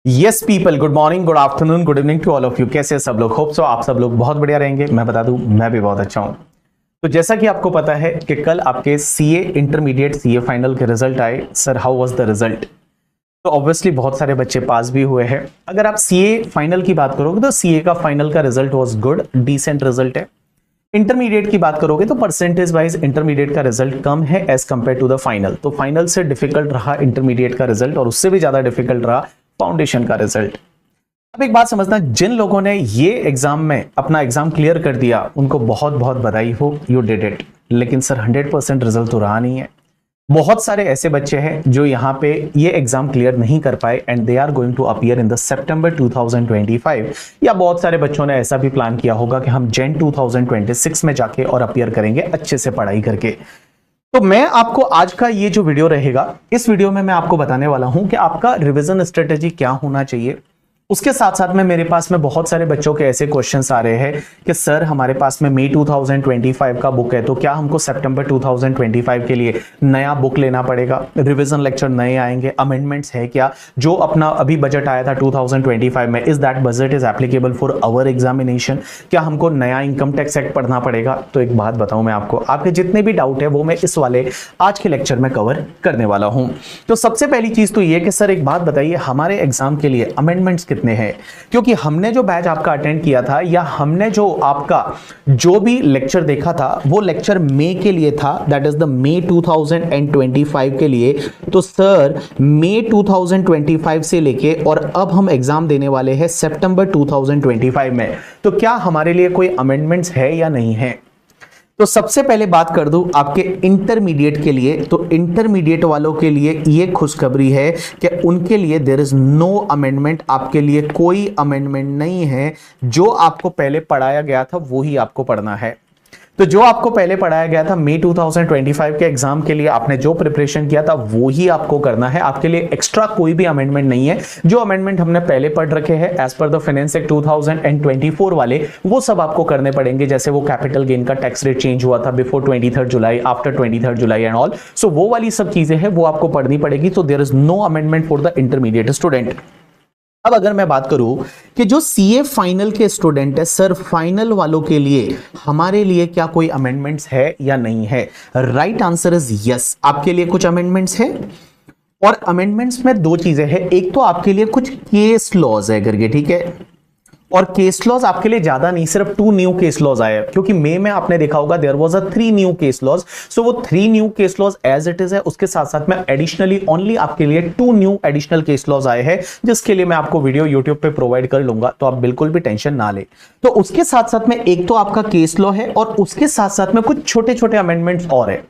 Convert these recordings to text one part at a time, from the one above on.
Yes people, good morning, good afternoon, good evening to all of you. कैसे सब लोग? Hope so आप सब लोग बहुत बढ़िया रहेंगे। मैं बता दूं, मैं भी बहुत अच्छा हूं। तो जैसा कि आपको पता है कि कल आपके सीए इंटरमीडिएट सीए फाइनल के रिजल्ट आए। Sir, how was the result? तो ऑब्वियसली बहुत सारे बच्चे पास भी हुए हैं। अगर आप सीए फाइनल की बात करोगे तो सीए का फाइनल का result was good, decent result है। इंटरमीडिएट की बात करोगे तो परसेंटेज वाइज इंटरमीडिएट का रिजल्ट कम है as compare to the final. तो फाइनल से डिफिकल्ट रहा इंटरमीडिएट का रिजल्ट और उससे भी ज्यादा डिफिकल्ट रहा फाउंडेशन का रिजल्ट। अब एक बात समझना, जिन लोगों ने ये एग्जाम में अपना एग्जाम क्लियर कर दिया उनको बहुत बहुत बधाई हो, यू डिड इट। लेकिन सर 100% रिजल्ट तो रहा नहीं है। बहुत सारे ऐसे बच्चे हैं जो यहाँ पे ये एग्जाम क्लियर नहीं कर पाए and they are going to appear in the September 2025। या बहुत सारे बच्चों ने ऐसा भी प्लान किया होगा कि हम जन 2026 में जाके और अपीयर करेंगे अच्छे से पढ़ाई करके। तो मैं आपको आज का ये जो वीडियो रहेगा, इस वीडियो में मैं आपको बताने वाला हूं कि आपका रिवीजन स्ट्रेटेजी क्या होना चाहिए। उसके साथ साथ में मेरे पास में बहुत सारे बच्चों के ऐसे क्वेश्चंस आ रहे हैं कि सर हमारे पास में मई 2025 का बुक है, तो क्या हमको सितंबर 2025 के लिए नया बुक लेना पड़ेगा? रिवीजन लेक्चर नए आएंगे, अमेंडमेंट्स है क्या? जो अपना अभी बजट आया था 2025 में, is that budget is applicable for our examination? क्या हमको नया इनकम टैक्स एक्ट पढ़ना पड़ेगा? तो एक बात बताऊं मैं आपको, आपके जितने भी डाउट है वो मैं इस वाले आज के लेक्चर में कवर करने वाला हूं। तो सबसे पहली चीज तो ये कि सर एक बात बताइए, हमारे एग्जाम के लिए अमेंडमेंट्स कितने हैं? क्योंकि हमने जो बैच आपका अटेंड किया था या हमने जो आपका जो भी लेक्चर देखा था वो लेक्चर मई के लिए था, दैट इज द मई 2025 के लिए। तो सर मई 2025 से लेके और अब हम एग्जाम देने वाले हैं सितंबर 2025 में, तो क्या हमारे लिए कोई अमेंडमेंट्स है या नहीं है? तो सबसे पहले बात कर दूं आपके इंटरमीडिएट के लिए, तो इंटरमीडिएट वालों के लिए ये खुशखबरी है कि उनके लिए देयर इज नो अमेंडमेंट। आपके लिए कोई अमेंडमेंट नहीं है। जो आपको पहले पढ़ाया गया था वो ही आपको पढ़ना है। तो जो आपको पहले पढ़ाया गया था मई 2025 के एग्जाम के लिए, आपने जो प्रिपरेशन किया था वो ही आपको करना है। आपके लिए एक्स्ट्रा कोई भी अमेंडमेंट नहीं है। जो अमेंडमेंट हमने पहले पढ़ रखे हैं as per the finance act 2024 वाले, वो सब आपको करने पड़ेंगे। जैसे वो कैपिटल गेन का टैक्स रेट चेंज हुआ था before 23 July, after 23 July and all, so वो वाली सब चीजें हैं वो आपको पढ़नी पड़ेगी। तो there is no amendment for the intermediate student. अब अगर मैं बात करूं कि जो सीए फाइनल के स्टूडेंट है, सर फाइनल वालों के लिए हमारे लिए क्या कोई अमेंडमेंट्स है या नहीं है? राइट आंसर इज यस, आपके लिए कुछ अमेंडमेंट्स है। और अमेंडमेंट्स में दो चीजें हैं, एक तो आपके लिए कुछ केस लॉज है करके, ठीक है। और केस लॉज आपके लिए ज्यादा नहीं, सिर्फ 2 न्यू केस लॉज आए, क्योंकि मई में आपने देखा होगा there was a 3 new case laws. So वो 3 new case laws as it is है। उसके साथ साथ में एडिशनली ओनली आपके लिए 2 न्यू एडिशनल केस लॉज आए हैं, जिसके लिए मैं आपको वीडियो यूट्यूब पे प्रोवाइड कर लूंगा, तो आप बिल्कुल भी टेंशन ना ले। तो उसके साथ साथ में एक तो आपका केस लॉ है और उसके साथ साथ में कुछ छोटे छोटे अमेंडमेंट्स और है।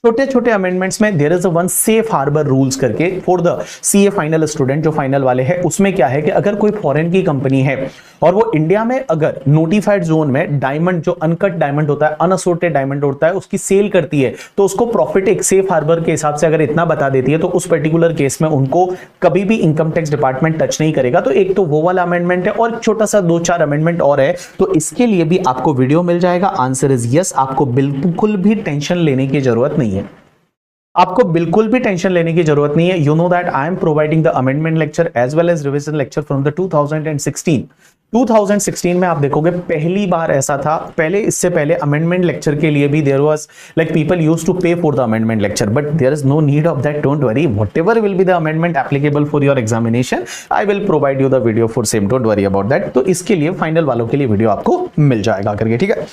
छोटे छोटे अमेंडमेंट्स में there is a one safe harbour rules करके for the CA final student, जो फाइनल वाले हैं। उसमें क्या है कि अगर कोई फॉरेन की कंपनी है और वो इंडिया में अगर नोटिफाइड जोन में डायमंड, जो अनकट डायमंड होता है, अनअसोर्टेड डायमंड होता है, उसकी सेल करती है, तो उसको प्रॉफिट एक सेफ हार्बर के हिसाब से अगर इतना बता देती है तो उस पर्टिकुलर केस में उनको कभी भी इनकम टैक्स डिपार्टमेंट टच नहीं करेगा। तो एक तो वो वाला अमेंडमेंट है और छोटा सा 2-4 अमेंडमेंट और है, तो इसके लिए भी आपको वीडियो मिल जाएगा। आंसर इज यस, आपको बिल्कुल भी टेंशन लेने की जरूरत नहीं है। आपको बिल्कुल भी टेंशन लेने की जरूरत नहीं है। You know that I am providing the amendment lecture as well as revision lecture from the 2016 में आप देखोगे पहली बार ऐसा था। पहले इससे पहले अमेंडमेंट लेक्चर के लिए भी there was like people used to pay for the amendment lecture, but there is no need of that, don't worry. Whatever will be the amendment applicable for your examination, I will provide you the video for same, don't worry about that. तो इसके लिए final वालों के लिए video आपको मिल जाएगा करके, ठीक है।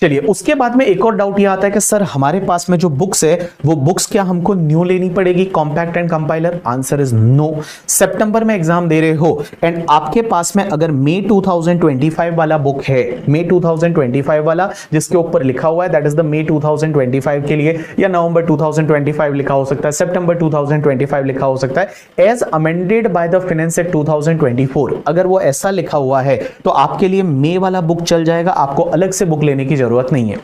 चलिए, उसके बाद में एक और डाउट ये आता है कि सर हमारे पास में जो बुक्स है वो बुक्स क्या हमको न्यू लेनी पड़ेगी, compact and compiler? Answer is no. सितंबर में एग्जाम दे रहे हो एंड आपके पास में अगर मई 2025 वाला बुक है, मई 2025 वाला जिसके ऊपर लिखा हुआ है दैट इज द मई 2025 के लिए, या नवंबर 2025 लिखा हो सकता है, सितंबर 2025 लिखा हो सकता है, as amended by the finance act 2024, अगर वो ऐसा लिखा हुआ है तो आपके लिए मई वाला बुक चल जाएगा, आपको अलग से बुक लेने की जरूरत नहीं है।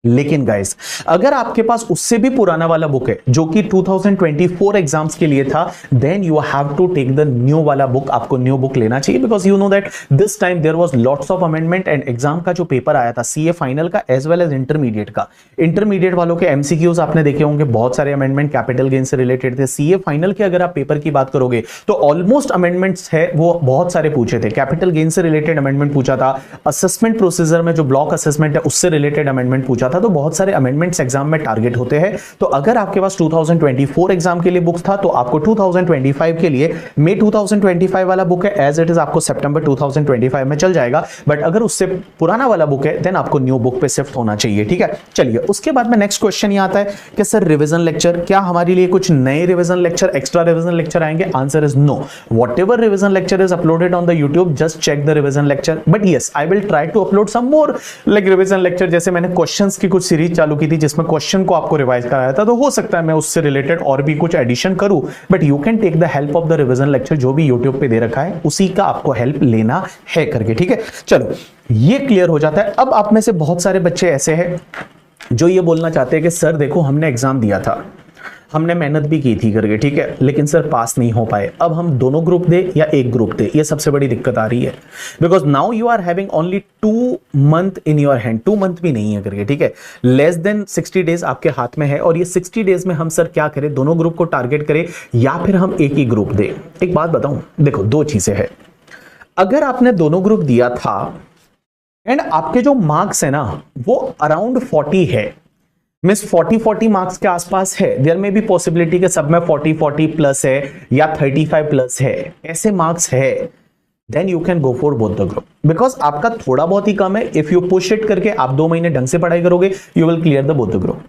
लेकिन गाइस अगर आपके पास उससे भी पुराना वाला बुक है जो कि 2024 एग्जाम्स के लिए था, then you have to take the new वाला बुक, आपको न्यू बुक लेना चाहिए, because you know that this time there was lots of amendment and exam का जो पेपर आया था सीए फाइनल का एज वेल एज इंटरमीडिएट का, इंटरमीडिएट वालों के एमसीक्यूज आपने देखे होंगे, बहुत सारे अमेंडमेंट कैपिटल गेन से रिलेटेड थे। सीए फाइनल के अगर आप पेपर की बात करोगे तो ऑलमोस्ट अमेंडमेंट्स है वो बहुत सारे पूछे थे, कैपिटल गेन से रिलेटेड अमेंडमेंट पूछा था, असेसमेंट प्रोसीजर में जो ब्लॉक असेसमेंट है उससे रिलेटेड अमेंडमेंट पूछा था, तो बहुत सारे अमेंडमेंट्स एग्जाम में टारगेट होते हैं। तो अगर आपके पास 2024 एग्जाम के लिए बुक्स था तो आपको 2025 के लिए मई 2025 वाला बुक है एज इट इज आपको सितंबर 2025 में चल जाएगा, बट अगर उससे पुराना वाला बुक है देन आपको न्यू बुक पे शिफ्ट होना चाहिए, ठीक है। चलिए उसके बाद में नेक्स्ट क्वेश्चन ये आता है कि सर रिवीजन लेक्चर, क्या हमारे लिए कुछ नए revision lecture, extra revision lecture आएंगे? Answer is no, whatever revision lecture is uploaded on the YouTube just check the revision lecture, but yes I will try to upload some more like revision lecture. जैसे मैंने questions की कुछ series चालू की थी जिसमें question को आपको रिवाइज कराया था, तो हो सकता है मैं उससे रिलेटेड और भी कुछ एडिशन करूं, but you can take the help of the revision lecture जो भी यूट्यूब पे दे रखा है उसी का आपको हेल्प लेना है करके, ठीक है। चलो ये क्लियर हो जाता है। अब आप में से बहुत सारे बच्चे ऐसे हैं जो ये बोलना चाहते हैं कि सर देखो हमने एग्जाम दिया था, हमने मेहनत भी की थी करके, ठीक है, लेकिन सर पास नहीं हो पाए, अब हम दोनों ग्रुप दे या एक ग्रुप दे, ये सबसे बड़ी दिक्कत आ रही है, because now you are having only 2 month in your hand, 2 month भी नहीं है करके, ठीक है, लेस देन 60 डेज आपके हाथ में है, और ये 60 डेज में हम सर क्या करें, दोनों ग्रुप को टारगेट करें या फिर हम एक ही ग्रुप दे। एक बात बताऊं, देखो 2 चीजें हैं, अगर आपने दोनों ग्रुप दिया था एंड आपके जो मार्क्स है ना वो अराउंड 40 है, मींस 40 मार्क्स के आसपास है, देयर में भी पॉसिबिलिटी कि सब में 40 प्लस है या 35 प्लस है, ऐसे मार्क्स है, then you can go for both the group, because आपका थोड़ा बहुत ही कम है, इफ यू पुश इट करके आप 2 महीने ढंग से पढ़ाई करोगे you will clear the both the group.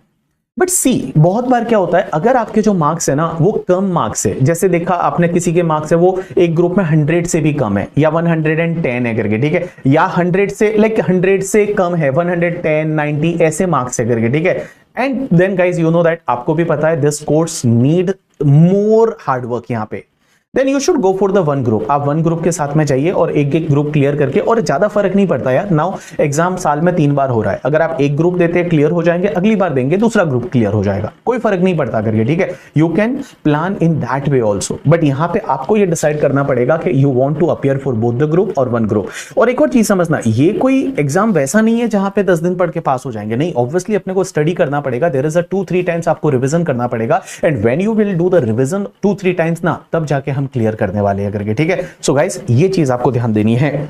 But see बहुत बार क्या होता है, अगर आपके जो मार्क्स है ना वो कम मार्क्स है, जैसे देखा आपने किसी के मार्क्स है वो एक ग्रुप में 100 से भी कम है या 110 है करके, ठीक है, या 100 से लाइक 100 से कम है 110 90 ऐसे मार्क्स है करके, ठीक है, and then guys you know that आपको भी पता है this course need more hard work यहाँ पे, then you should go for the 1 group. आप 1 ग्रुप के साथ में जाइए और एक एक ग्रुप क्लियर करके, और ज्यादा फर्क नहीं पड़ता यार, नाउ एग्जाम साल में 3 बार हो रहा है, अगर आप एक ग्रुप देते हैं क्लियर हो जाएंगे, अगली बार देंगे दूसरा ग्रुप क्लियर हो जाएगा, कोई फर्क नहीं पड़ता करके, ठीक है, you can plan in that way also, but यहाँ पे आपको ये डिसाइड करना पड़ेगा कि you want to appear for both the group और 1 ग्रुप। और एक और चीज समझना, ये कोई एग्जाम वैसा नहीं है जहां पे 10 दिन पढ़ के पास हो जाएंगे, नहीं, ऑब्वियसली अपने को स्टडी करना पड़ेगा, देयर इज अ 2-3 टाइम्स आपको रिविजन करना पड़ेगा, and when you will do the revision 2-3 times ना, तब जाके हम क्लियर करने वाले करके, ठीक है। सो गाइस ये चीज आपको ध्यान देनी है।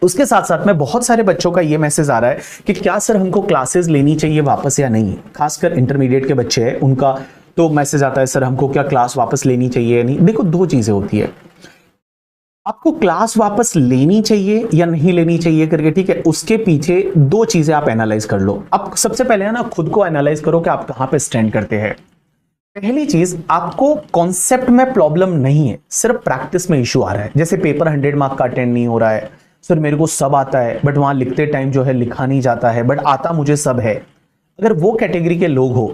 उसके साथ साथ में बहुत सारे बच्चों का ये मैसेज आ रहा है कि क्या सर हमको क्लासेस लेनी चाहिए वापस या नहीं, खासकर इंटरमीडिएट के बच्चे हैं उनका तो मैसेज आता है सर हमको क्या क्लास वापस लेनी चाहिए या नहीं। देखो 2 चीजें होती है, आपको क्लास वापस लेनी चाहिए या नहीं लेनी चाहिए करके, ठीक है, उसके पीछे 2 चीजें आप एनालाइज कर लो। अब सबसे पहले है ना खुद को एनालाइज करो कि आप कहां पे स्टैंड करते हैं। पहली चीज, आपको कॉन्सेप्ट में प्रॉब्लम नहीं है, सिर्फ प्रैक्टिस में इशू आ रहा है, जैसे पेपर 100 मार्क का अटेंड नहीं हो रहा है, सर मेरे को सब आता है बट वहां लिखते टाइम जो है लिखा नहीं जाता है, बट आता मुझे सब है। अगर वो कैटेगरी के लोग हो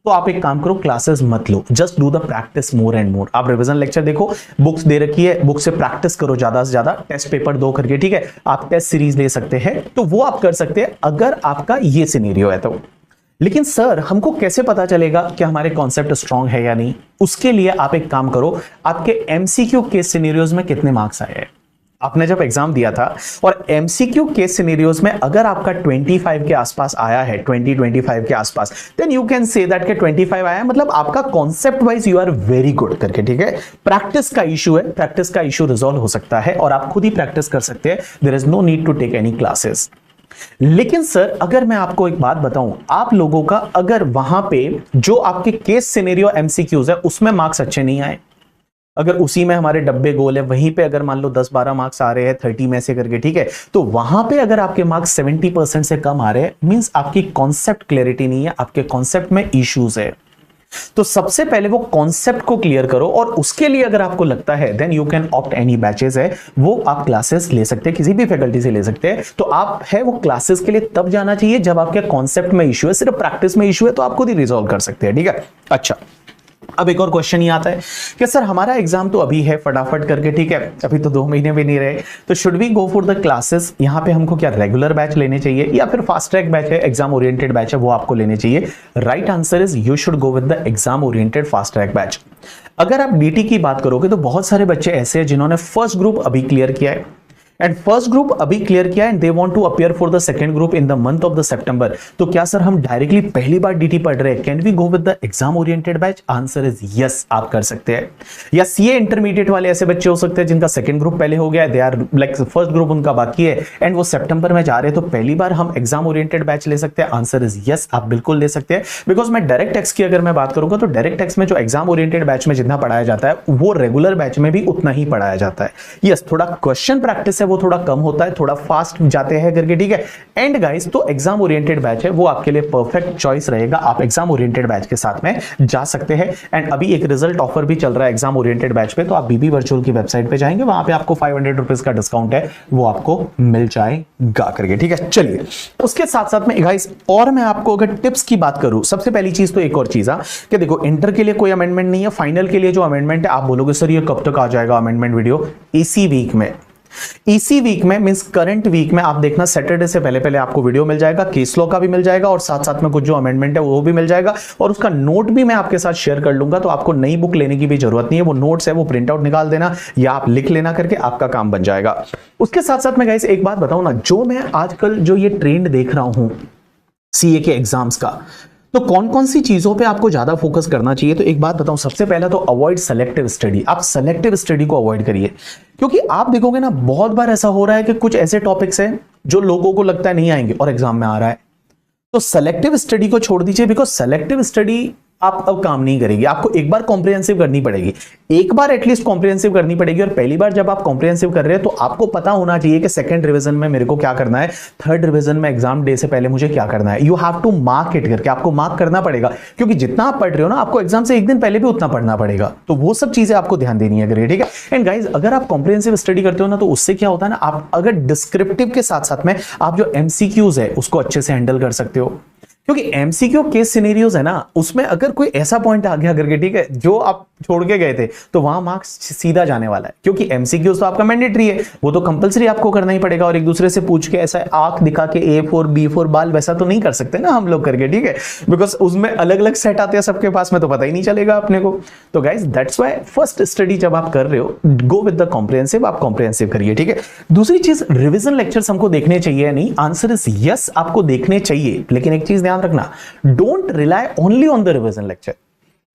तो आप एक काम करो, क्लासेस मत लो, just do the practice more and more. आप रिवीजन लेक्चर देखो, बुक्स दे रखी है, बुक से प्रैक्टिस करो ज्यादा से ज्यादा, टेस्ट पेपर 2 करके, ठीक है, आप टेस्ट सीरीज ले सकते हैं, तो वो आप कर सकते हैं अगर आपका ये सिनेरियो है तो। लेकिन सर हमको कैसे पता चलेगा कि हमारे कॉन्सेप्ट स्ट्रांग है या नहीं, उसके लिए आप एक काम करो, आपके एमसीक्यू केस सिनेरियोज में कितने मार्क्स आए हैं, आपने जब एग्जाम दिया था, और एमसीक्यू केस सिनेरियोज में अगर आपका 25 के आसपास आया है, 20-25 के आसपास, then you can say that के 25 आया, मतलब आपका concept wise you are very good करके, ठीक है। प्रैक्टिस का इशू है, प्रैक्टिस का इशू रिजॉल्व हो सकता है और आप खुद ही प्रैक्टिस कर सकते हैं, there is no need to take any classes. लेकिन सर अगर मैं आपको एक बात बताऊं, आप लोगों का अगर वहां पे जो आपके केस सिनेरियो एमसीक्यूज है उसमें मार्क्स अच्छे नहीं आए, अगर उसी में हमारे डब्बे गोल है, वहीं पे अगर मान लो 10-12 मार्क्स आ रहे हैं 30 में से करके, ठीक है, तो वहां पे अगर आपके मार्क्स 70% से कम आ रहे हैं, मींस आपकी कॉन्सेप्ट क्लैरिटी नहीं है, आपके कॉन्सेप्ट में इश्यूज है। तो सबसे पहले वो कॉन्सेप्ट को क्लियर करो, और उसके लिए अगर आपको लगता है then you can opt any batches है, वो आप क्लासेस ले सकते हैं, किसी भी फैकल्टी से ले सकते हैं। तो आप है वो क्लासेस के लिए तब जाना चाहिए जब आपके कॉन्सेप्ट में इशू है, सिर्फ प्रैक्टिस में इशू है तो आप खुद ही रिजॉल्व कर सकते हैं, ठीक है। अच्छा अब एक और क्वेश्चन ये आता है कि सर हमारा एग्जाम तो अभी है, फटाफट करके, ठीक है, अभी तो 2 महीने भी नहीं रहे, तो should we go for the classes? यहाँ पे हमको क्या रेगुलर बैच लेने चाहिए या फिर फास्ट ट्रैक बैच है, एग्जाम ओरिएंटेड बैच है, वो आपको लेने चाहिए? Right answer is you should go with the exam oriented fast track batch. अगर आप डीटी की बात करोगे तो बहुत सारे बच्चे ऐसे हैं जिन्होंने फर्स्ट ग्रुप अभी क्लियर किया है एंड फर्स्ट ग्रुप अभी क्लियर किया and they want to appear for the second group in the month of the September. तो क्या सर हम डायरेक्टली पहली बार डीटी पढ़ रहे हैं, can we go with the exam oriented batch? Answer is yes, आप कर सकते हैं। या सीए इंटरमीडिएट वाले ऐसे बच्चे हो सकते हैं जिनका सेकंड ग्रुप पहले हो गया है, they are like first group उनका बाकी है एंड वो सितंबर में जा रहे हैं, तो पहली बार हम एग्जाम ओरिएंटेड बैच ले सकते हैं? आंसर इज यस, आप बिल्कुल ले सकते हैं। बिकॉज मैं डायरेक्ट टेक्स्ट की अगर मैं बात करूंगा तो डायरेक्ट टेक्स्ट में जो एग्जाम ओरिएंटेड बैच में जितना पढ़ाया जाता है वो रेगुलर बैच में भी उतना ही पढ़ाया जाता है। यस, थोड़ा क्वेश्चन प्रैक्टिस है वो थोड़ा कम होता है, थोड़ा फास्ट जाते हैं करके, ठीक है। एंड गाइस, तो एग्जाम ओरिएंटेड बैच है वो आपके लिए परफेक्ट चॉइस रहेगा, आप एग्जाम ओरिएंटेड बैच के साथ में जा सकते हैं। एंड अभी एक रिजल्ट ऑफर भी चल रहा है एग्जाम ओरिएंटेड बैच पे, तो आप बीबी वर्चुअल की वेबसाइट पे जाएंगे, वहां पे आपको 500 रुपीज का डिस्काउंट है वो आपको मिल जाएगा करके, ठीक है। चलिए, उसके साथ साथ में गाइस और मैं आपको अगर टिप्स की बात करूं, सबसे पहली चीज तो एक और चीज कि देखो, इंटर के लिए कोई अमेंडमेंट नहीं है, फाइनल के लिए जो अमेंडमेंट है, आप बोलोगे सर ये कब तक आ जाएगा अमेंडमेंट वीडियो? इसी वीक में, इसी वीक में मींस करंट वीक में आप देखना, सैटरडे से पहले पहले आपको वीडियो मिल जाएगा, केस लॉ का भी मिल जाएगा और साथ साथ में कुछ जो अमेंडमेंट है वो भी मिल जाएगा और उसका नोट भी मैं आपके साथ शेयर कर लूंगा। तो आपको नई बुक लेने की भी जरूरत नहीं है, वो नोट्स है वो प्रिंट आउट निकाल देना या आप लिख लेना करके आपका काम बन जाएगा। उसके साथ साथ में गाइस एक बात बताऊं ना, जो मैं आजकल जो ये ट्रेंड देख रहा हूं सीए के एग्जाम्स का, तो कौन कौन सी चीजों पे आपको ज्यादा फोकस करना चाहिए? तो एक बात बताऊं, सबसे पहला तो अवॉइड सेलेक्टिव स्टडी। आप सेलेक्टिव स्टडी को अवॉइड करिए, क्योंकि आप देखोगे ना बहुत बार ऐसा हो रहा है कि कुछ ऐसे टॉपिक्स हैं जो लोगों को लगता है नहीं आएंगे और एग्जाम में आ रहा है, तो सेलेक्टिव स्टडी को छोड़ दीजिए। बिकॉज सेलेक्टिव स्टडी आप अब काम नहीं करेगी, आपको एक बार कॉम्प्रिहेंसिव करनी पड़ेगी, एक बार एटलीस्ट कॉम्प्रिहेंसिव करनी पड़ेगी। और पहली बार जब आप कॉम्प्रिहेंसिव कर रहे हैं तो आपको पता होना चाहिए कि सेकंड रिवीजन में मेरे को क्या करना है, थर्ड रिवीजन में एग्जाम डे से पहले मुझे क्या करना है। You have to mark it करके, आपको मार्क करना पड़ेगा, क्योंकि जितना आप पढ़ रहे हो ना आपको एग्जाम से एक दिन पहले भी उतना पढ़ना पड़ेगा। तो वो सब चीजें आपको ध्यान देनी है करिए, ठीक है। एंड गाइज, अगर आप कॉम्प्रिहेंसिव स्टडी करते हो ना तो उससे क्या होता है ना, आप अगर डिस्क्रिप्टिव के साथ साथ में आप जो एमसीक्यूज है उसको अच्छे से हैंडल कर सकते हो, क्योंकि एमसीक्यू केस सिनेरियोज है ना, उसमें अगर कोई ऐसा पॉइंट आ गया करके, ठीक है, जो आप छोड़ के गए थे, तो वहां मार्क्स सीधा जाने वाला है, क्योंकि एमसीक्यूज तो आपका मैंडेटरी है, वो तो कंपलसरी आपको करना ही पड़ेगा। और एक दूसरे से पूछ के ऐसा आंख दिखा के A4 B4 बाल वैसा तो नहीं कर सकते ना हम लोग करके, ठीक है, बिकॉज उसमें अलग अलग सेट आते हैं सबके पास में, तो पता ही नहीं चलेगा अपने को। तो guys that's why first study जब आप कर रहे हो, गो विद द कॉम्प्रिहेंसिव, आप कॉम्प्रिहेंसिव करिए, ठीक है। दूसरी चीज, रिविजन लेक्चर्स हमको देखने चाहिए नहीं? आंसर इज यस, आपको देखने चाहिए, लेकिन एक चीज ध्यान रखना, don't rely only on the revision lecture.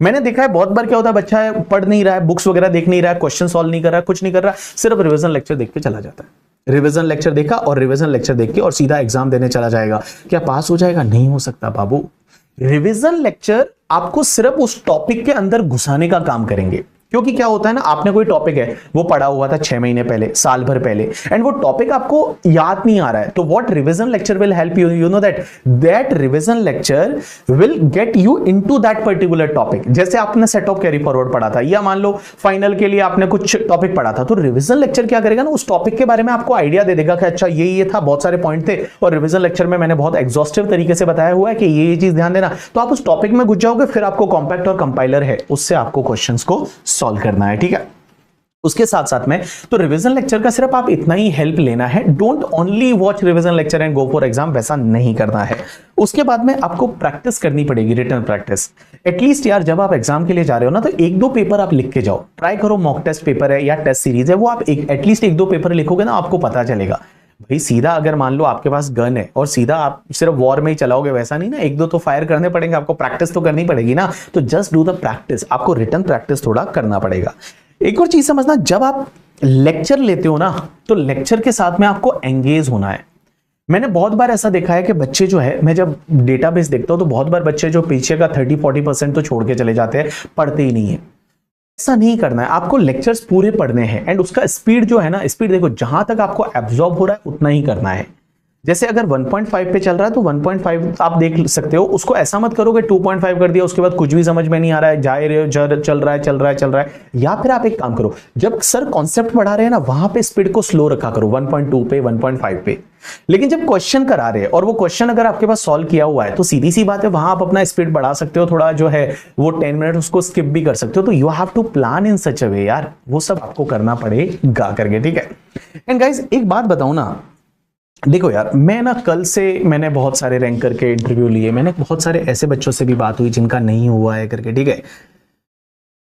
मैंने देखा है बहुत बार क्या होता है, बच्चा है पढ़ नहीं रहा है, बुक्स वगैरह देख नहीं रहा है, क्वेश्चन सॉल्व नहीं कर रहा है, कुछ नहीं कर रहा, सिर्फ रिवीजन लेक्चर देख के चला जाता है। रिवीजन लेक्चर देखा और रिवीजन लेक्चर देख के और सीधा एग्जाम देने चला जाएगा, क्या पास हो जाएगा? नहीं हो सकता बाबू। रिवीजन लेक्चर आपको सिर्फ उस टॉपिक के अंदर घुसाने का काम करेंगे, क्योंकि क्या होता है ना, आपने कोई टॉपिक है वो पढ़ा हुआ था 6 महीने पहले, साल भर पहले, एंड वो टॉपिक आपको याद नहीं आ रहा है, तो what revision lecture will help you, you know that revision lecture will get you into that particular topic. जैसे आपने सेट ऑफ कैरी फॉरवर्ड पढ़ा था, या मान लो फाइनल के लिए आपने कुछ टॉपिक पढ़ा था, तो रिवीजन लेक्चर क्या करेगा ना, उस टॉपिक के बारे में आपको आइडिया दे देगा कि अच्छा ये था, बहुत सारे पॉइंट थे और रिवीजन लेक्चर में मैंने बहुत एग्जॉस्टिव तरीके से बताया हुआ है कि ये चीज ध्यान देना, तो आप उस टॉपिक में घुस जाओगे, फिर आपको कॉम्पैक्ट और कंपाइलर है उससे आपको क्वेश्चंस को सॉल्व करना है, ठीक है। उसके साथ साथ में तो रिवीजन लेक्चर का सिर्फ आप इतना ही हेल्प लेना है, don't only watch revision lecture and go for exam, वैसा नहीं करना है। उसके बाद में आपको प्रैक्टिस करनी पड़ेगी, रिटन प्रैक्टिस। एटलीस्ट यार जब आप एग्जाम के लिए जा रहे हो ना, तो 1-2 पेपर आप लिख के जाओ, ट्राई करो, मॉक टेस्ट पेपर है या टेस्ट सीरीज है, वो आप एटलीस्ट 1-2 पेपर लिखोगे ना, आपको पता चलेगा। भाई सीधा अगर मान लो आपके पास गन है और सीधा आप सिर्फ वॉर में ही चलाओगे, वैसा नहीं ना, 1-2 तो फायर करने पड़ेंगे, आपको प्रैक्टिस तो करनी पड़ेगी ना, तो जस्ट डू द प्रैक्टिस, आपको रिटन प्रैक्टिस थोड़ा करना पड़ेगा। एक और चीज समझना, जब आप लेक्चर लेते हो ना, तो लेक्चर के साथ में आपको एंगेज होना है। मैंने बहुत बार ऐसा देखा है कि बच्चे जो है, मैं जब डेटाबेस देखता हूं तो बहुत बार बच्चे जो पीछे का 30-40% तो छोड़ के चले जाते हैं, पढ़ते ही नहीं है। ऐसा नहीं करना है, आपको लेक्चर्स पूरे पढ़ने हैं, एंड उसका स्पीड जो है ना, स्पीड देखो, जहां तक आपको एब्जॉर्ब हो रहा है उतना ही करना है। जैसे अगर 1.5 पे चल रहा है तो 1.5 आप देख सकते हो, उसको ऐसा मत करो कि 2.5 कर दिया उसके बाद कुछ भी समझ में नहीं आ रहा है, जा रहे हो चल रहा है। या फिर आप एक काम करो, जब सर कॉन्सेप्ट पढ़ा रहे हैं ना वहां पे स्पीड को स्लो रखा करो 1.2 पे 1.5 पे। लेकिन जब क्वेश्चन करा रहे हैं और वो क्वेश्चन अगर आपके पास सॉल्व किया हुआ है तो सीधी सी बात है वहां आप अपना स्पीड बढ़ा सकते हो, थोड़ा जो है वो 10 मिनट उसको स्किप भी कर सकते हो। तो you have to plan in such a way यार, वो सब आपको करना पड़ेगा करके, ठीक है। एंड गाइस एक बात बताऊं ना, देखो यार मैं ना कल से मैंने बहुत सारे रैंकर के इंटरव्यू लिए, मैंने बहुत सारे ऐसे बच्चों से भी बात हुई जिनका नहीं हुआ है करके, ठीक है।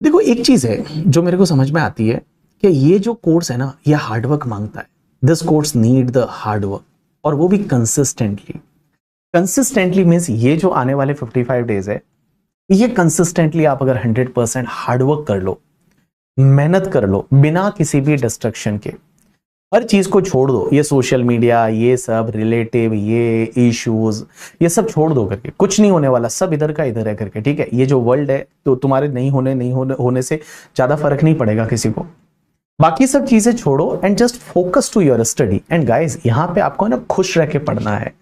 देखो एक चीज है जो मेरे को समझ में आती है कि ये जो कोर्स है ना ये हार्डवर्क मांगता है। This course need the hard work, और वो भी कंसिस्टेंटली मीन्स ये जो आने वाले 55 डेज है ये कंसिस्टेंटली आप अगर 100% हार्डवर्क कर लो, मेहनत कर लो बिना किसी भी डिस्ट्रक्शन के, हर चीज को छोड़ दो, ये सोशल मीडिया ये सब रिलेटिव ये इश्यूज ये सब छोड़ दो करके, कुछ नहीं होने वाला, सब इधर का इधर है करके, ठीक है। ये जो वर्ल्ड है तो तुम्हारे नहीं होने से ज्यादा फर्क नहीं पड़ेगा किसी को, बाकी सब चीजें छोड़ो and just focus to your study. And guys यहाँ पे आपको ना खुश रह के पढ़ना है,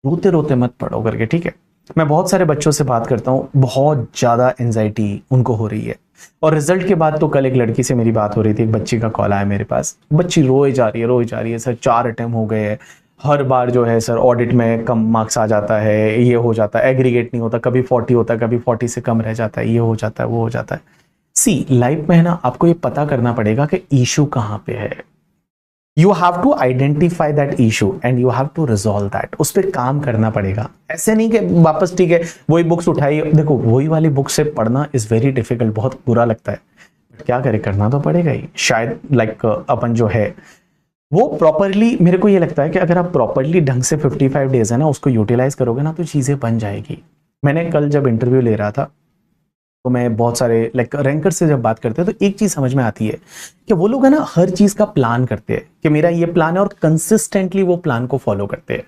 रोते रोते मत पढ़ो करके, ठीक है। मैं बहुत सारे बच्चों से बात करता हूँ, बहुत ज्यादा एंजाइटी उनको हो रही है, और रिजल्ट के बाद तो कल एक लड़की से मेरी बात हो रही थी, एक बच्ची का कॉल आया मेरे पास, बच्ची रोए जा रही है सर 4 अटेम्प्ट हो गए हैं, हर बार जो है सर ऑडिट में कम मार्क्स आ जाता है, ये हो जाता है, एग्रीगेट नहीं होता, कभी 40 होता है, कभी 40 से कम रह जाता है, ये हो जाता है वो हो जाता है। सी लाइफ में है ना आपको ये पता करना पड़ेगा कि इशू कहाँ पे है, you have to identify that issue and you have to resolve that, उस पर काम करना पड़ेगा। ऐसे नहीं कि वापस ठीक है वही बुक्स उठाई, देखो वही वाली बुक से पढ़ना इज वेरी डिफिकल्ट, बहुत बुरा लगता है, बट क्या करे करना तो पड़ेगा ही। शायद लाइक अपन जो है वो प्रॉपरली, मेरे को ये लगता है कि अगर आप प्रॉपरली ढंग से 55 डेज है ना उसको यूटिलाइज करोगे ना तो चीजें बन जाएगी। मैंने कल जब इंटरव्यू ले रहा था तो मैं बहुत सारे लाइक रैंकर से जब बात करते हैं तो एक चीज समझ में आती है कि वो लोग है ना हर चीज का प्लान करते हैं कि मेरा ये प्लान है, और कंसिस्टेंटली वो प्लान को फॉलो करते हैं।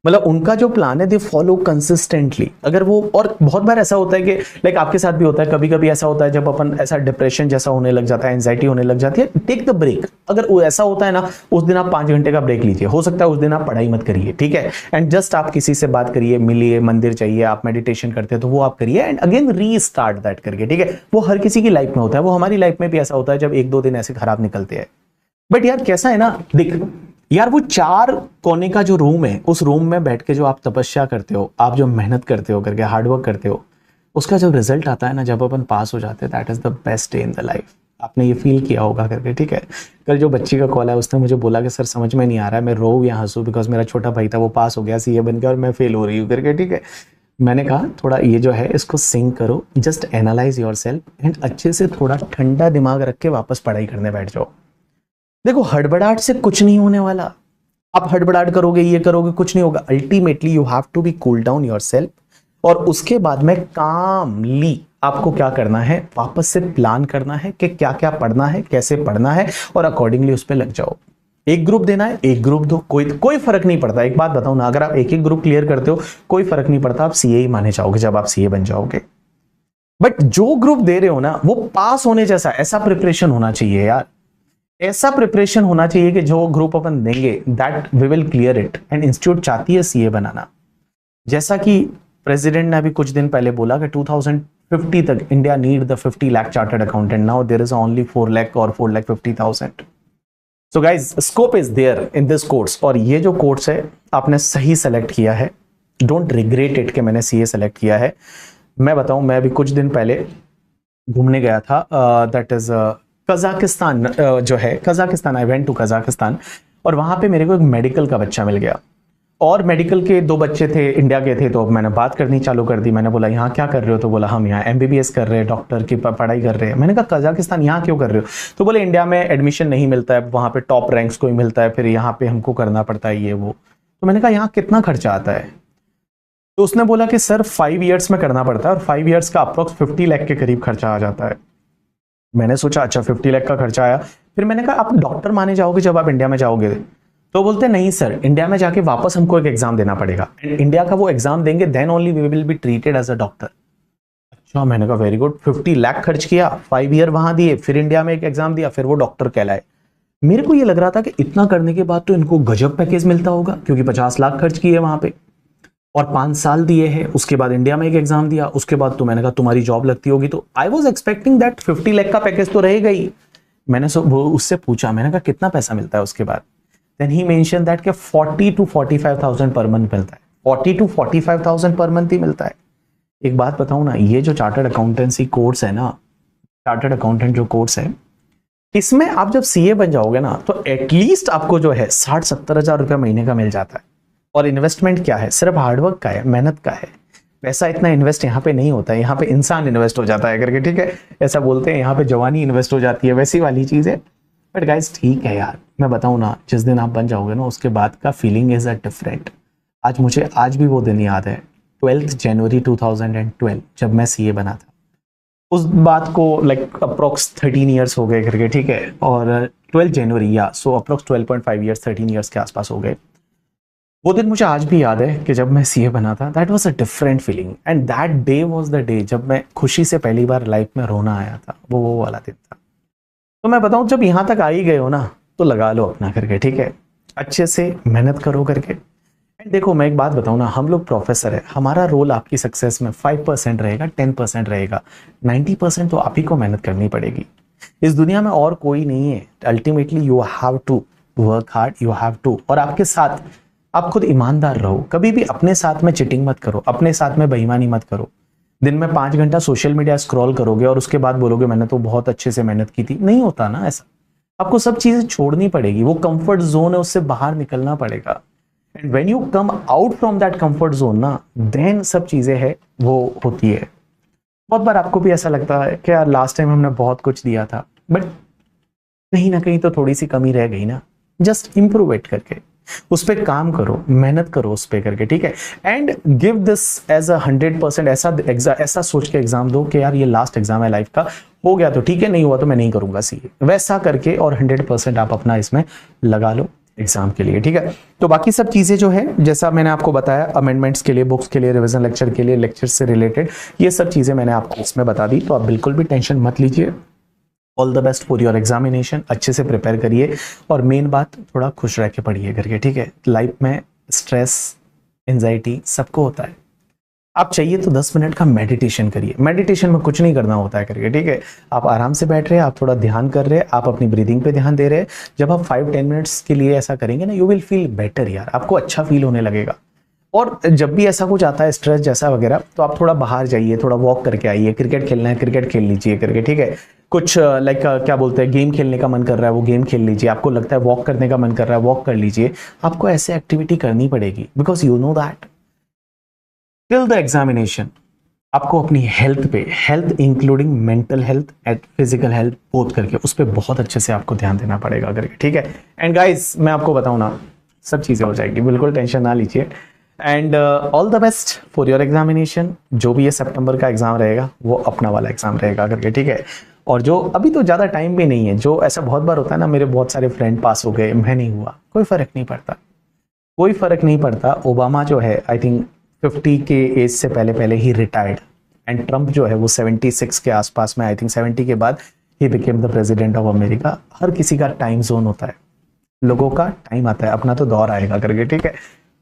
मतलब उनका जो प्लान है दे फॉलो कंसिस्टेंटली। अगर वो, और बहुत बार ऐसा होता है कि लाइक आपके साथ भी होता है, कभी कभी ऐसा होता है जब अपन ऐसा डिप्रेशन जैसा होने लग जाता है, एंजाइटी होने लग जाती है, टेक द ब्रेक। अगर वो ऐसा होता है ना उस दिन आप 5 घंटे का ब्रेक लीजिए, हो सकता है उस दिन आप पढ़ाई मत करिए, ठीक है, एंड जस्ट आप किसी से बात करिए, मिलिए, मंदिर चाहिए, आप मेडिटेशन करते हैं तो वो आप करिए एंड अगेन रीस्टार्ट दैट करके, ठीक है। वो हर किसी की लाइफ में होता है, वो हमारी लाइफ में भी ऐसा होता है जब 1-2 दिन ऐसे खराब निकलते हैं। बट यार कैसा है ना, देख यार वो 4 कोने का जो रूम है उस रूम में बैठ के जो आप तपस्या करते हो, आप जो मेहनत करते हो करके हार्डवर्क करते हो, उसका जब रिजल्ट आता है ना, जब अपन पास हो जाते हैं, that is the best day in the life. आपने ये फील किया होगा करके, ठीक है। कल जो बच्ची का कॉल है उसने मुझे बोला कि सर समझ में नहीं आ रहा है, मैं रो या हंसू, बिकॉज मेरा छोटा भाई था वो पास हो गया सीए बन गया और मैं फेल हो रही हूँ करके, ठीक है। मैंने कहा थोड़ा ये जो है इसको सिंक करो, just analyse your self and अच्छे से थोड़ा ठंडा दिमाग रख के वापस पढ़ाई करने बैठ जाओ। देखो हड़बड़ाहट से कुछ नहीं होने वाला, आप हड़बड़ाहट करोगे ये करोगे कुछ नहीं होगा। Ultimately you have to be cool down yourself, और उसके बाद में कामली आपको क्या करना है, वापस से प्लान करना है कि क्या क्या पढ़ना है, कैसे पढ़ना है, और अकॉर्डिंगली उस पर लग जाओ। एक ग्रुप देना है एक ग्रुप दो, कोई फर्क नहीं पड़ता। एक बात बताऊं ना, अगर आप एक ग्रुप क्लियर करते हो कोई फर्क नहीं पड़ता, आप सीए ही माने जाओगे जब आप सीए बन जाओगे। बट जो ग्रुप दे रहे हो ना वो पास होने जैसा, ऐसा प्रिपरेशन होना चाहिए यार, ऐसा प्रिपरेशन होना चाहिए कि जो ग्रुप अपन देंगे that we will clear it. And institute चाहती है सीए बनाना, जैसा कि प्रेसिडेंट ने अभी कुछ दिन पहले बोला कि 2050 तक India need the 50 lakh chartered accountant, now there is only 4 lakh और 4,50,000। So guys scope is there in this course, और ये जो कोर्स है आपने सही सेलेक्ट किया है, डोंट रिग्रेट इट कि मैंने सीए सेलेक्ट किया है। मैं बताऊं, मैं अभी कुछ दिन पहले घूमने गया था, दैट इज कजाकिस्तान, जो है Kazakhstan, I went to Kazakhstan, और वहां पे मेरे को एक मेडिकल का बच्चा मिल गया, और मेडिकल के 2 बच्चे थे, इंडिया के थे। तो मैंने बात करनी चालू कर दी, मैंने बोला यहाँ क्या कर रहे हो, तो बोला हम यहाँ एमबीबीएस कर रहे हैं, डॉक्टर की पढ़ाई कर रहे हैं। मैंने कहा कजाकिस्तान यहाँ क्यों कर रहे हो, तो बोले इंडिया में एडमिशन नहीं मिलता है, वहाँ पे टॉप रैंक्स को ही मिलता है, फिर यहाँ पे हमको करना पड़ता है ये वो। तो मैंने कहा यहाँ कितना खर्चा आता है, तो उसने बोला कि सर 5 ईयर्स में करना पड़ता है, और 5 ईयर्स का अप्रोक्स 50 लाख के करीब खर्चा आ जाता है। मैंने सोचा अच्छा 50 लाख का खर्चा आया, फिर मैंने कहा आप डॉक्टर माने जाओगे जब आप इंडिया में जाओगे, तो बोलते नहीं सर इंडिया में जाके वापस हमको एक एग्जाम देना पड़ेगा, इंडिया का वो एग्जाम देंगे then only we will be treated as a doctor. अच्छा, मैंने कहा वेरी गुड, 50 लाख खर्च किया, 5 ईयर वहां दिए, फिर इंडिया में एक एग्जाम दिया, फिर वो डॉक्टर कहलाए। मेरे को ये लग रहा था कि इतना करने के बाद तो इनको गजब पैकेज मिलता होगा, क्योंकि 50 लाख खर्च किए वहां पे और 5 साल दिए हैं, उसके बाद इंडिया में एक एग्जाम दिया, उसके बाद तो मैंने कहा तुम्हारी जॉब लगती होगी, तो I was expecting that 50 lakh का पैकेज तो रहेगा ही। मैंने वो उससे पूछा, मैंने कहा कितना पैसा मिलता है उसके बाद, देन ही मेंशन दैट कि 40 to 45,000 पर मंथ मिलता है। 40 to 45,000 पर मंथ ही मिलता है। एक बात बताऊं ना, ये जो चार्टर्ड अकाउंटेंसी कोर्स है ना, चार्टर्ड अकाउंटेंट जो कोर्स है, इसमें आप जब सीए बन जाओगे ना तो एटलीस्ट आपको जो है 60-70 हजार रुपया महीने का मिल जाता है। और इन्वेस्टमेंट क्या है, सिर्फ हार्डवर्क का है, मेहनत का है। पैसा इतना इन्वेस्ट यहाँ पे नहीं होता है, यहाँ पे इंसान इन्वेस्ट हो जाता है करके, ठीक है। ऐसा बोलते हैं यहाँ पे जवानी इन्वेस्ट हो जाती है, वैसी वाली चीज है। बट गाइस ठीक है यार, मैं बताऊं ना, जिस दिन आप बन जाओगे ना उसके बाद का फीलिंग इज अ डिफरेंट। मुझे आज भी वो दिन याद है, 12 जनवरी 2012 जब मैं सीए बना था। उस बात को लाइक अप्रोक्स 13 ईयर्स हो गए करके, ठीक है। और 12 जनवरी या सो अप्रोक्स 12.5 ईयर्स, 13 ईयर्स के आसपास हो गए। वो दिन मुझे आज भी याद है कि जब मैं सीए बना था, that was a different feeling and that day was the day जब मैं खुशी से पहली बार लाइफ में रोना आया था। वो वाला दिन था। तो मैं बताऊं, जब यहां तक आ ही गए हो ना तो लगा लो अपना करके, ठीक है। अच्छे से मेहनत करो करके। एंड देखो मैं एक बात बताऊं ना, हम लोग प्रोफेसर है, हमारा रोल आपकी सक्सेस में 5% रहेगा, 10% रहेगा, 90% तो आप ही को मेहनत करनी पड़ेगी। इस दुनिया में और कोई नहीं है। Ultimately you have to work hard, you have to. और आपके साथ आप खुद ईमानदार रहो, कभी भी अपने साथ में चिटिंग मत करो, अपने साथ में बेईमानी मत करो। दिन में 5 घंटा सोशल मीडिया स्क्रॉल करोगे और उसके बाद बोलोगे मैंने तो बहुत अच्छे से मेहनत की थी, नहीं होता ना ऐसा। आपको सब चीजें छोड़नी पड़ेगी, वो कंफर्ट जोन है उससे बाहर निकलना पड़ेगा। And when you come out from that comfort zone ना, देन सब चीजें है वो होती है। बहुत बार आपको भी ऐसा लगता है कि यार लास्ट टाइम हमने बहुत कुछ दिया था, बट कहीं ना कहीं तो थोड़ी सी कमी रह गई ना। जस्ट इंप्रूव इट करके, उस पर काम करो, मेहनत करो उस पर करके, ठीक है। And give this as a 100%। ऐसा सोच के एग्जाम दो कि यार ये लास्ट एग्जाम है लाइफ का, हो गया तो ठीक है, नहीं हुआ तो मैं नहीं करूंगा सीए, वैसा करके। और 100% आप अपना इसमें लगा लो एग्जाम के लिए, ठीक है। तो बाकी सब चीजें जो है, जैसा मैंने आपको बताया, अमेंडमेंट्स के लिए, बुक्स के लिए, रिवीजन लेक्चर के लिए, लेक्चर से रिलेटेड ये सब चीजें मैंने आपको इसमें बता दी। तो आप बिल्कुल भी टेंशन मत लीजिए। All the best for your examination. अच्छे से प्रिपेयर करिए और मेन बात, थोड़ा खुश रह के पढ़िए करके, ठीक है। लाइफ में स्ट्रेस, एंजाइटी सबको होता है। आप चाहिए तो 10 मिनट का मेडिटेशन करिए। मेडिटेशन में कुछ नहीं करना होता है करके, ठीक है। आप आराम से बैठ रहे हैं, आप थोड़ा ध्यान कर रहे हैं, आप अपनी ब्रीदिंग पे ध्यान दे रहे हैं। जब आप 5-10 मिनट्स के लिए ऐसा करेंगे ना, यू विल फील बेटर यार, आपको अच्छा फील होने लगेगा। और जब भी ऐसा कुछ आता है स्ट्रेस जैसा वगैरह, तो आप थोड़ा बाहर जाइए, थोड़ा वॉक करके आइए। क्रिकेट खेलना है, क्रिकेट खेल लीजिए करके, ठीक है। कुछ लाइक क्या बोलते हैं, गेम खेलने का मन कर रहा है, वो गेम खेल लीजिए। आपको लगता है वॉक करने का मन कर रहा है, वॉक कर लीजिए। आपको ऐसे एक्टिविटी करनी पड़ेगी, because you know that till the examination आपको अपनी हेल्थ पे, health including mental health and physical health both करके, उस पर बहुत अच्छे से आपको ध्यान देना पड़ेगा करके, ठीक है। एंड गाइस मैं आपको बताऊं ना, सब चीजें हो जाएगी, बिल्कुल टेंशन ना लीजिए। And all the best for your examination. जो भी ये सितंबर का एग्जाम रहेगा वो अपना वाला एग्जाम रहेगा करके, ठीक है। और जो अभी तो ज़्यादा टाइम भी नहीं है, जो ऐसा बहुत बार होता है ना, मेरे बहुत सारे फ्रेंड पास हो गए, मैं नहीं हुआ, कोई फ़र्क नहीं पड़ता, कोई फ़र्क नहीं पड़ता। ओबामा जो है आई थिंक 50 के एज से पहले पहले ही रिटायर्ड। एंड ट्रंप जो है वो 76 के आसपास में, आई थिंक 70 के बाद ही became the president of America. हर किसी का टाइम जोन होता है, लोगों का टाइम आता है, अपना तो दौर आएगा करके, ठीक है।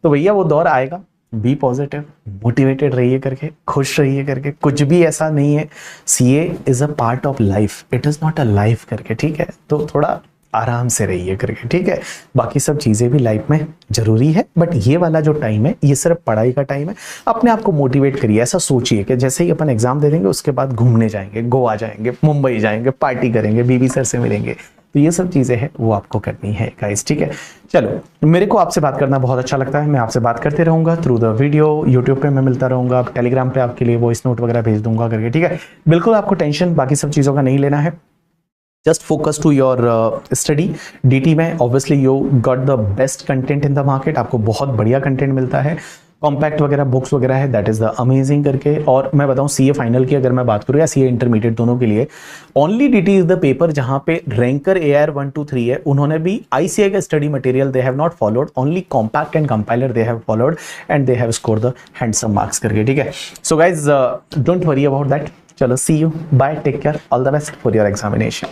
तो भैया वो दौर आएगा, बी पॉजिटिव, मोटिवेटेड रहिए करके, खुश रहिए करके। कुछ भी ऐसा नहीं है, CA is a part of life, it is not a life करके, ठीक है। तो थोड़ा आराम से रहिए करके, ठीक है। बाकी सब चीज़ें भी लाइफ में जरूरी है, बट ये वाला जो टाइम है ये सिर्फ पढ़ाई का टाइम है। अपने आप को मोटिवेट करिए। ऐसा सोचिए कि जैसे ही अपन एग्जाम दे देंगे उसके बाद घूमने जाएंगे, गोवा जाएंगे, मुंबई जाएंगे, पार्टी करेंगे, बीबी सर से मिलेंगे। तो ये सब चीज़ें हैं वो आपको करनी है गाइस, ठीक है। चलो, मेरे को आपसे बात करना बहुत अच्छा लगता है, मैं आपसे बात करते रहूंगा थ्रू द वीडियो। यूट्यूब पे मैं मिलता रहूंगा, टेलीग्राम पे आपके लिए वॉइस नोट वगैरह भेज दूंगा करके, ठीक है। बिल्कुल आपको टेंशन बाकी सब चीज़ों का नहीं लेना है। Just focus to your study. DT में obviously you got the best content in the market, आपको बहुत बढ़िया कंटेंट मिलता है। कॉम्पैक्ट वगैरह बुक्स वगैरह है, दैट इज द अमेजिंग करके। और मैं बताऊं सीए फाइनल की अगर मैं बात करूं या सीए इंटरमीडिएट, दोनों के लिए only DT is the paper जहां पे रैंकर एआर 1, 2, 3 है, उन्होंने भी आईसीए का study material they have not followed, only compact and compiler they have followed and they have score the handsome marks करके, ठीक है। So guys don't worry about that. चलो, see you, bye, take care, all the best for your examination.